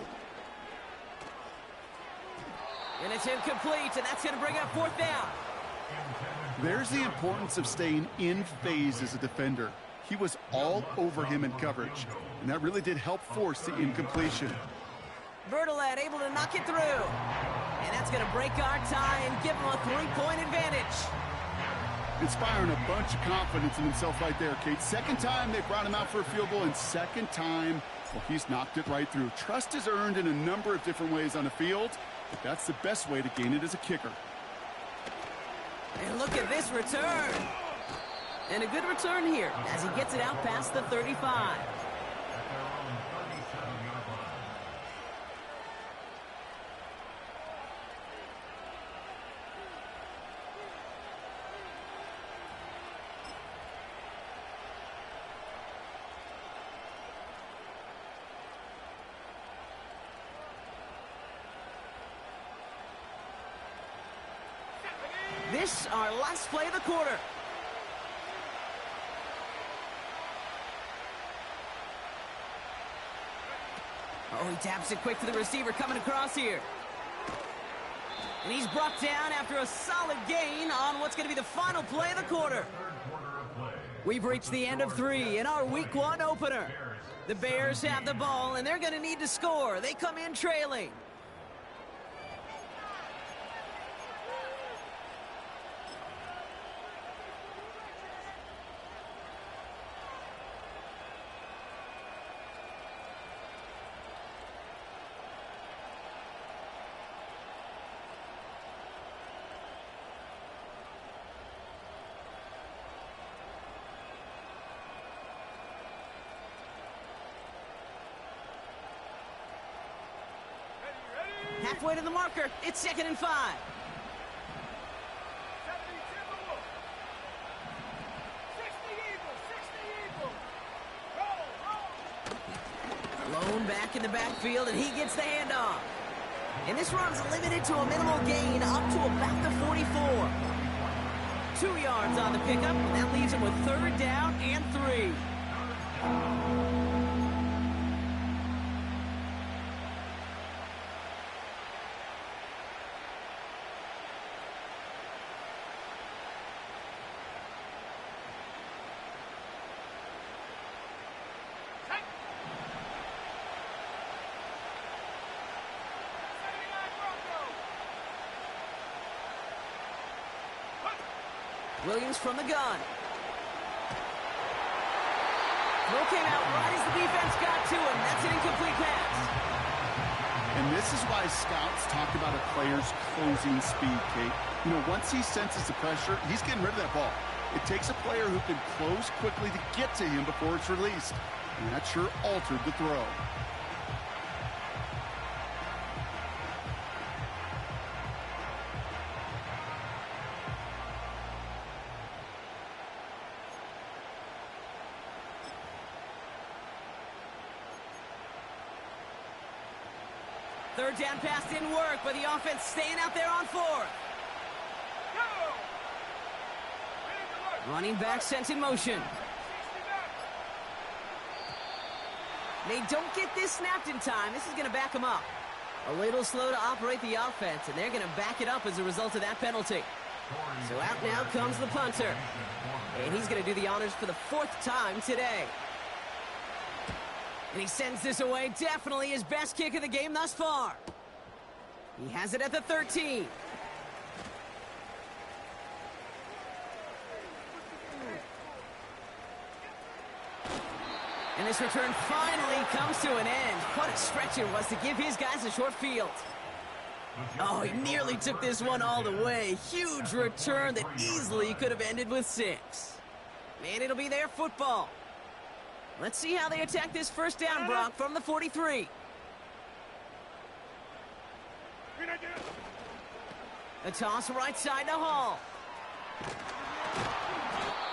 And it's incomplete, and that's going to bring up 4th down. There's the importance of staying in phase as a defender. He was all over him in coverage, and that really did help force the incompletion. Bertolet able to knock it through. And that's going to break our tie and give him a 3-point advantage. Inspiring a bunch of confidence in himself right there, Kate. 2nd time they brought him out for a field goal, and 2nd time, well, he's knocked it right through. Trust is earned in a number of different ways on the field, but that's the best way to gain it as a kicker. And look at this return. And a good return here as he gets it out past the 35. This our last play of the quarter. Oh, he taps it quick to the receiver coming across here. And he's brought down after a solid gain on what's going to be the final play of the quarter. We've reached the end of 3 in our Week 1 opener. The Bears have the ball, and they're going to need to score. They come in trailing. Halfway to the marker. It's 2nd and 5. in the backfield, and he gets the handoff. And this run's limited to a minimal gain up to about the 44. 2 yards on the pickup, and that leaves him with 3rd down and 3. Williams from the gun. Throw came out right as the defense got to him. That's an incomplete pass. And this is why scouts talk about a player's closing speed, Kate. You know, once he senses the pressure, he's getting rid of that ball. It takes a player who can close quickly to get to him before it's released. And that sure altered the throw. Third down pass didn't work, but the offense staying out there on 4th. Running back sent in motion. They don't get this snapped in time. This is going to back them up. A little slow to operate the offense, and they're going to back it up as a result of that penalty. So out now comes the punter. And he's going to do the honors for the 4th time today. And he sends this away. Definitely his best kick of the game thus far. He has it at the 13. And this return finally comes to an end. What a stretch it was to give his guys a short field. Oh, he nearly took this one all the way. Huge return that easily could have ended with 6. Man, it'll be their football. Let's see how they attack this first down, Brock, from the 43. A toss right side to Hall.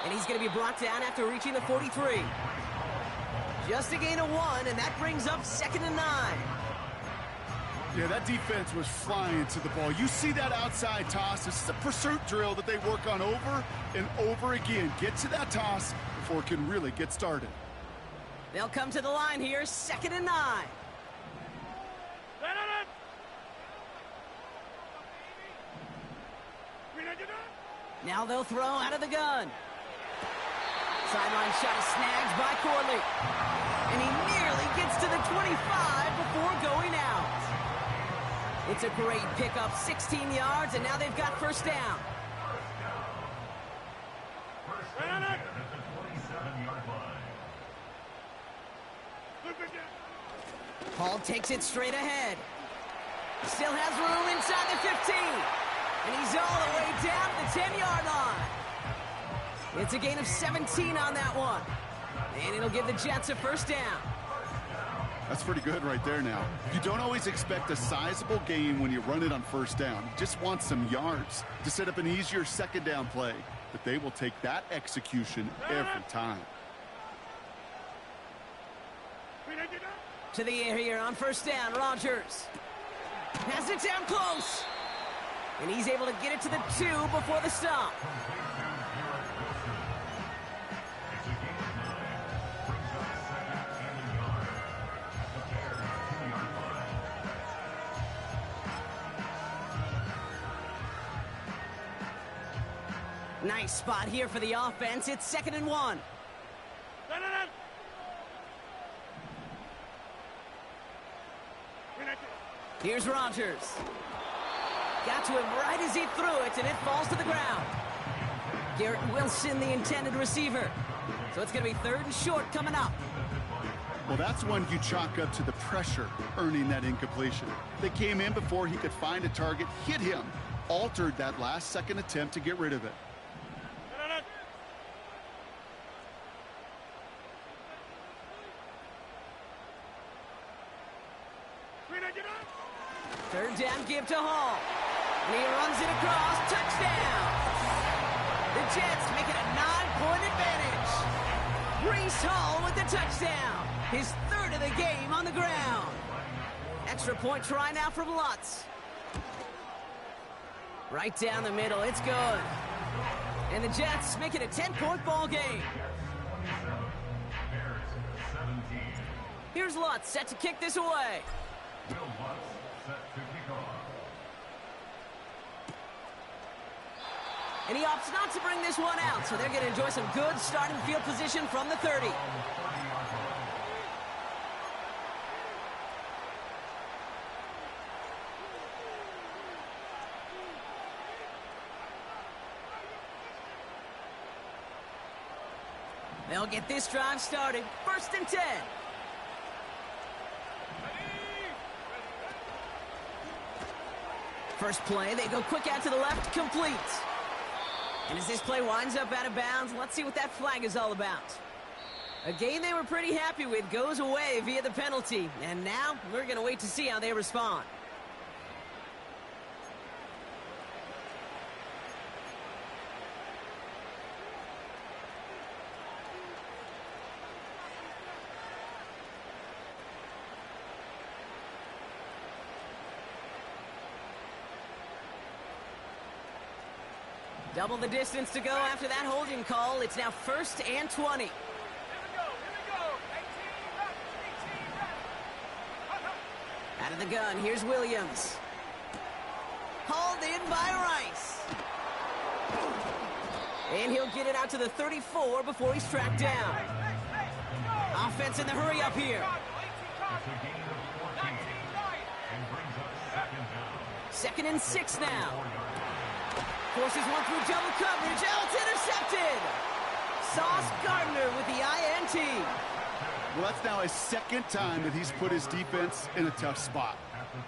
And he's going to be brought down after reaching the 43. Just a gain of 1, and that brings up 2nd and 9. Yeah, that defense was flying to the ball. You see that outside toss. This is a pursuit drill that they work on over and over again. Get to that toss before it can really get started. They'll come to the line here, 2nd and 9. Now they'll throw out of the gun. Sideline shot is snagged by Corley. And he nearly gets to the 25 before going out. It's a great pickup, 16 yards, and now they've got first down. Hall takes it straight ahead. Still has room inside the 15. And he's all the way down to the 10-yard line. It's a gain of 17 on that one. And it'll give the Jets a first down. That's pretty good right there now. You don't always expect a sizable gain when you run it on first down. You just want some yards to set up an easier second down play. But they will take that execution every time. To the air here on first down, Rodgers. Has it down close. And he's able to get it to the 2 before the stop. Nice spot here for the offense. It's 2nd and 1. Here's Rodgers. Got to him right as he threw it, and it falls to the ground. Garrett Wilson, the intended receiver. So it's going to be 3rd and short coming up. Well, that's one you chalk up to the pressure earning that incompletion. They came in before he could find a target, hit him, altered that last-second attempt to get rid of it. Third down give to Hall. And he runs it across. Touchdown! The Jets make it a 9-point advantage. Breece Hall with the touchdown. His third of the game on the ground. Extra point try now from Lutz. Right down the middle, it's good. And the Jets make it a 10-point ball game. Here's Lutz set to kick this away. And he opts not to bring this one out, so they're going to enjoy some good starting field position from the 30. They'll get this drive started. 1st and 10. First play, they go quick out to the left, complete. And as this play winds up out of bounds, let's see what that flag is all about. A game they were pretty happy with goes away via the penalty. And now we're going to wait to see how they respond. Double the distance to go after that holding call. It's now 1st and 20. Out of the gun, here's Williams. Hauled in by Rice. And he'll get it out to the 34 before he's tracked down. Offense in the hurry up here. 2nd and 6 now. Forces one through double coverage. Oh, it's intercepted. Sauce Gardner with the INT. Well, that's now his 2nd time that he's put his defense in a tough spot.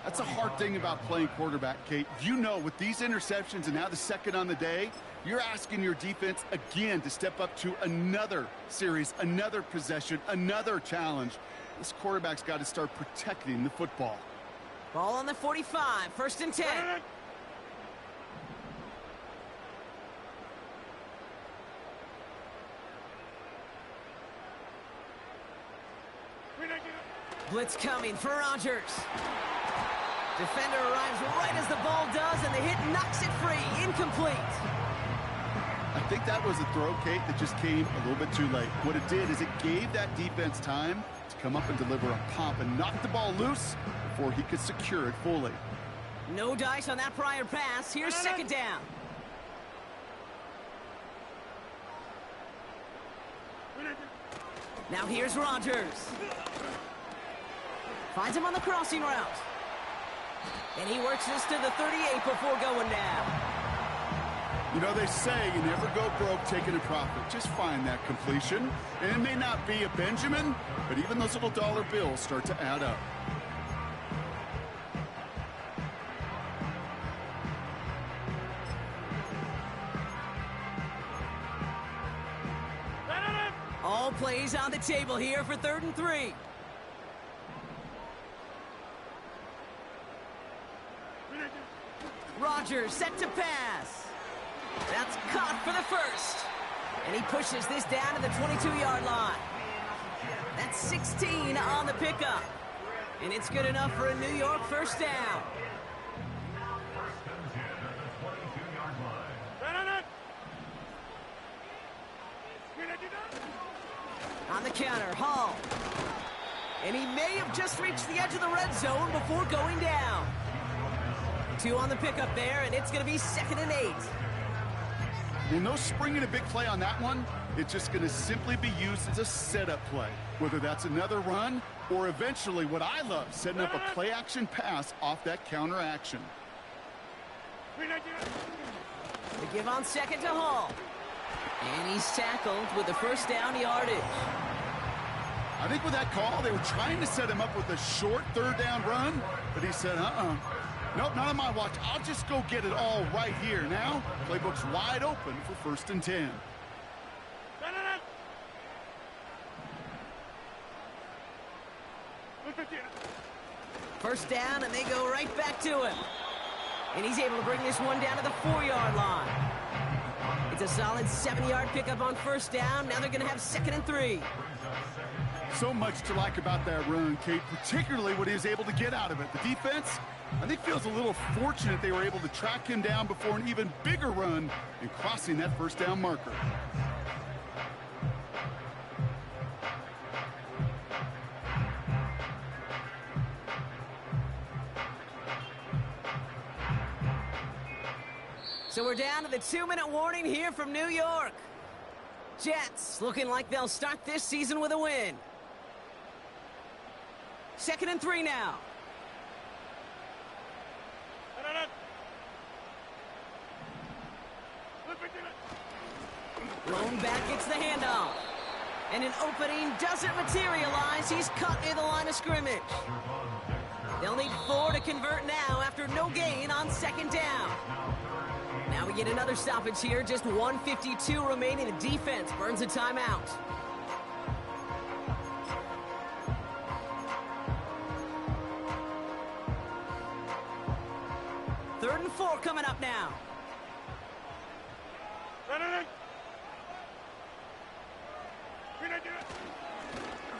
That's a hard thing about playing quarterback, Kate. You know, with these interceptions and now the 2nd on the day, you're asking your defense again to step up to another series, another possession, another challenge. This quarterback's got to start protecting the football. Ball on the 45, 1st and 10. Blitz coming for Rodgers. Defender arrives right as the ball does, and the hit knocks it free. Incomplete. I think that was a throw, Kate, that just came a little bit too late. What it did is it gave that defense time to come up and deliver a pump and knock the ball loose before he could secure it fully. No dice on that prior pass. Here's 2nd down. Now here's Rodgers. Finds him on the crossing route. And he works this to the 38 before going down. You know, they say you never go broke taking a profit. Just find that completion. And it may not be a Benjamin, but even those little dollar bills start to add up. All plays on the table here for 3rd and 3. Rodgers set to pass. That's caught for the 1st. And he pushes this down to the 22-yard line. That's 16 on the pickup. And it's good enough for a New York 1st down. On the counter, Hall. And he may have just reached the edge of the red zone before going down. 2 on the pickup there, and it's going to be 2nd and 8. Well, no springing a big play on that one. It's just going to simply be used as a setup play, whether that's another run or eventually what I love, setting up a play-action pass off that counter action. The give on 2nd to Hall. And he's tackled with the 1st down yardage. I think with that call, they were trying to set him up with a short 3rd down run, but he said, nope, not on my watch. I'll just go get it all right here. Now, playbook's wide open for 1st and 10. First down, and they go right back to him. And he's able to bring this one down to the 4-yard line. It's a solid 7-yard pickup on 1st down. Now they're going to have 2nd and 3. So much to like about that run, Kate, particularly what he was able to get out of it. The defense, I think, feels a little fortunate they were able to track him down before an even bigger run and crossing that first down marker. So we're down to the 2-minute warning here from New York. Jets looking like they'll start this season with a win. 2nd and 3 now. Lone back gets the handoff. And an opening doesn't materialize. He's cut near the line of scrimmage. They'll need 4 to convert now after no gain on 2nd down. Now we get another stoppage here. Just 1:52 remaining. The defense burns a timeout. Third and 4 coming up now.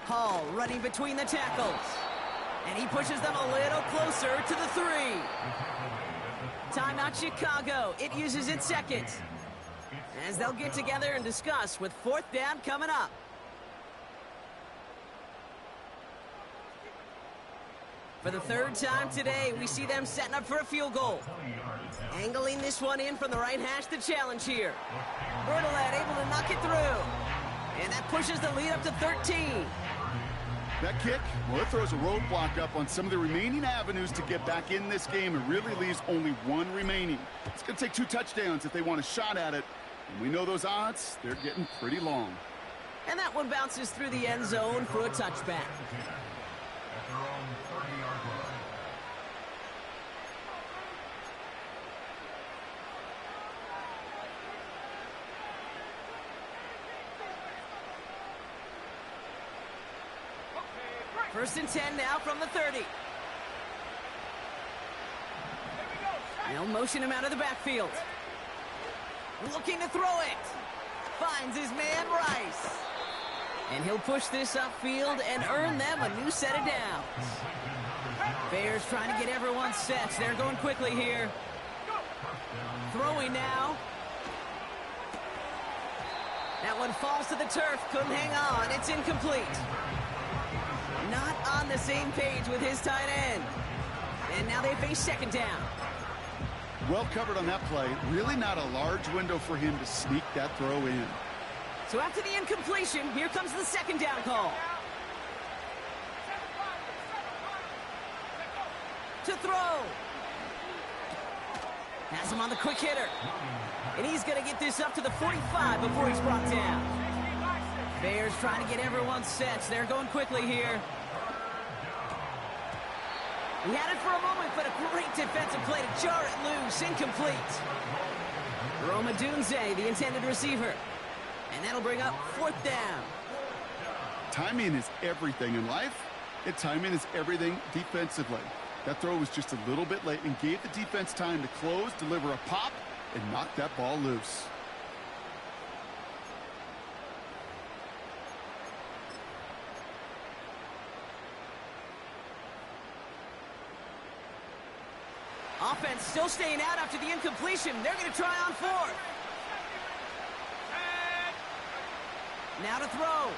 Hall running between the tackles. And he pushes them a little closer to the 3. Timeout Chicago. It uses its second. As they'll get together and discuss with 4th down coming up. For the 3rd time today, we see them setting up for a field goal. Angling this one in from the right hash, the challenge here. Bertolet able to knock it through. And that pushes the lead up to 13. That kick, well, it throws a roadblock up on some of the remaining avenues to get back in this game and really leaves only 1 remaining. It's going to take 2 touchdowns if they want a shot at it. And we know those odds, they're getting pretty long. And that one bounces through the end zone for a touchback. At their own 30-yard line. First and 10 now from the 30. They'll motion him out of the backfield. Looking to throw it. Finds his man Rice. And he'll push this upfield and earn them a new set of downs. Bears trying to get everyone set. They're going quickly here. Throwing now. That one falls to the turf. Couldn't hang on. It's incomplete. Not on the same page with his tight end. And now they face 2nd down. Well covered on that play. Really not a large window for him to sneak that throw in. So after the incompletion, here comes the 2nd down call. To throw. Has him on the quick hitter. And he's going to get this up to the 45 before he's brought down. Bears trying to get everyone set. They're going quickly here. He had it for a moment, but a great defensive play to jar it loose. Incomplete. Roma Dunze, the intended receiver. And that'll bring up 4th down. Timing is everything in life, and timing is everything defensively. That throw was just a little bit late and gave the defense time to close, deliver a pop, and knock that ball loose. Offense still staying out after the incompletion. They're going to try on 4th. Now to throw.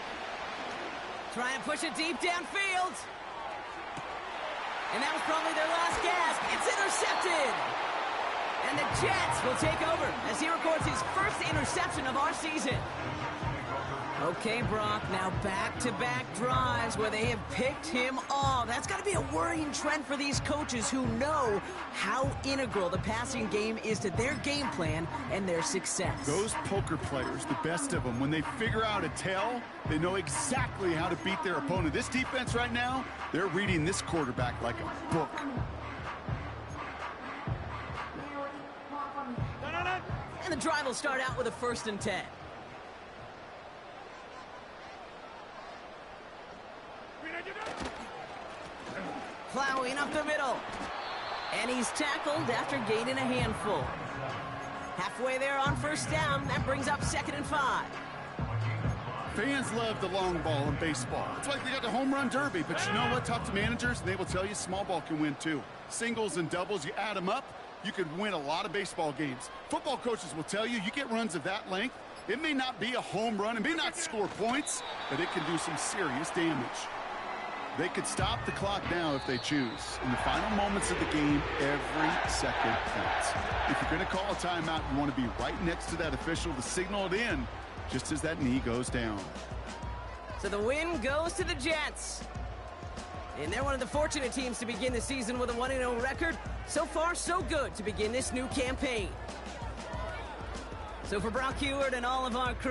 Trying to push it deep downfield. And that was probably their last gasp. It's intercepted. And the Jets will take over as he records his first interception of our season. Okay, Brock, now back-to-back drives where they have picked him off. That's got to be a worrying trend for these coaches who know how integral the passing game is to their game plan and their success. Those poker players, the best of them, when they figure out a tell, they know exactly how to beat their opponent. This defense right now, they're reading this quarterback like a book. And the drive will start out with a 1st and 10. Plowing up the middle. And he's tackled after gaining a handful. Halfway there on 1st down. That brings up 2nd and 5. Fans love the long ball in baseball. It's like they got the home run derby, but you know what? Talk to managers, and they will tell you small ball can win too. Singles and doubles, you add them up, you could win a lot of baseball games. Football coaches will tell you get runs of that length. It may not be a home run, it may not score points, but it can do some serious damage. They could stop the clock now if they choose. In the final moments of the game, every second counts. If you're going to call a timeout, you want to be right next to that official to signal it in just as that knee goes down. So the win goes to the Jets. And they're one of the fortunate teams to begin the season with a 1-0 record. So far, so good to begin this new campaign. So for Brock Heward and all of our crew,